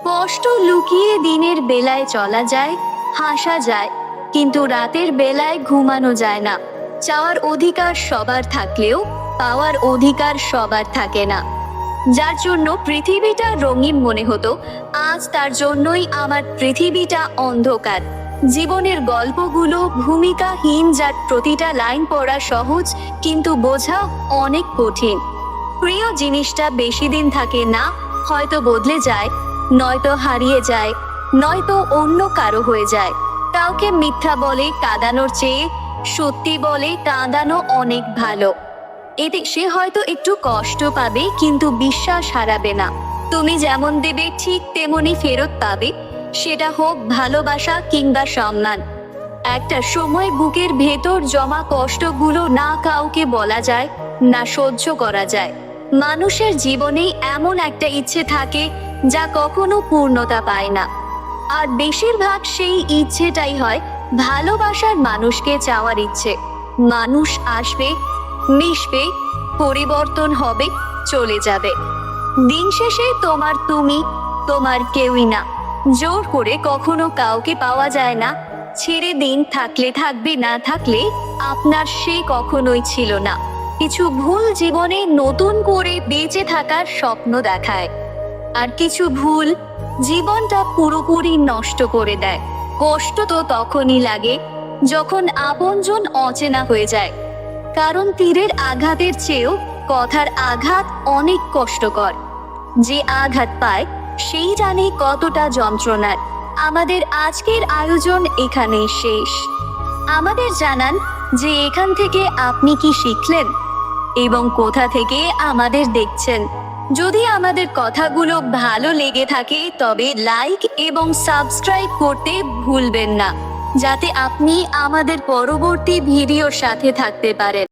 কষ্ট লুকিয়ে দিনের বেলায় চলা যায়, হাসা যায়, কিন্তু রাতের বেলায় ঘুমানো যায় না। চাওয়ার অধিকার সবার থাকলেও পাওয়ার অধিকার সবার থাকে না। যার জন্য পৃথিবীটা রঙিন মনে হতো, আজ তার জন্যই আমার পৃথিবীটা অন্ধকার। জীবনের গল্পগুলো ভূমিকাহীন, যার প্রতিটা লাইন পড়া সহজ কিন্তু বোঝা অনেক কঠিন। প্রিয় জিনিসটা বেশি দিন থাকে না, হয়তো বদলে যায়, নয়তো হারিয়ে যায়, নয়তো অন্য কারো হয়ে যায়। কাউকে মিথ্যা বলে কাঁদানোর চেয়ে সত্যি বলে কাঁদানো অনেক ভালো। এতে সে হয়তো একটু কষ্ট পাবে কিন্তু বিশ্বাস হারাবে না। তুমি যেমন দেবে ঠিক তেমনি ফেরত পাবে, সেটা হোক ভালোবাসা কিংবা সম্মান। একটা সময় বুকের ভেতর জমা কষ্টগুলো না কাউকে বলা যায়, না সহ্য করা যায়। মানুষের জীবনে এমন একটা ইচ্ছে থাকে যা কখনো পূর্ণতা পায় না, আর বেশিরভাগ সেই ইচ্ছেটাই হয় ভালোবাসার মানুষকে চাওয়ার ইচ্ছে। মানুষ আসবে, মিশবে, পরিবর্তন হবে, চলে যাবে। দিন শেষে তোমার তুমি, তোমার কেউই না। জোর করে কখনো কাউকে পাওয়া যায় না। ছেড়ে দিন, থাকলে থাকবে, না থাকলে আপনার সে কখনোই ছিল না। কিছু ভুল জীবনে নতুন করে বেঁচে থাকার স্বপ্ন দেখায়, আর কিছু ভুল জীবনটা পুরোপুরি নষ্ট করে দেয়। কষ্ট তো তখনই লাগে যখন আপনজন অচেনা হয়ে যায়, কারণ তীরের আঘাতের চেয়েও কথার আঘাত অনেক কষ্টকর। যে আঘাত পায় সেই জানে কতটা যন্ত্রণার। আমাদের আজকের আয়োজন এখানেই শেষ। আমাদের জানান যে এখান থেকে আপনি কি শিখলেন এবং কোথা থেকে আমাদের দেখছেন। যদি আমাদের কথাগুলো ভালো লেগে থাকে তবে লাইক এবং সাবস্ক্রাইব করতে ভুলবেন না, যাতে আপনি আমাদের পরবর্তী ভিডিওর সাথে থাকতে পারেন।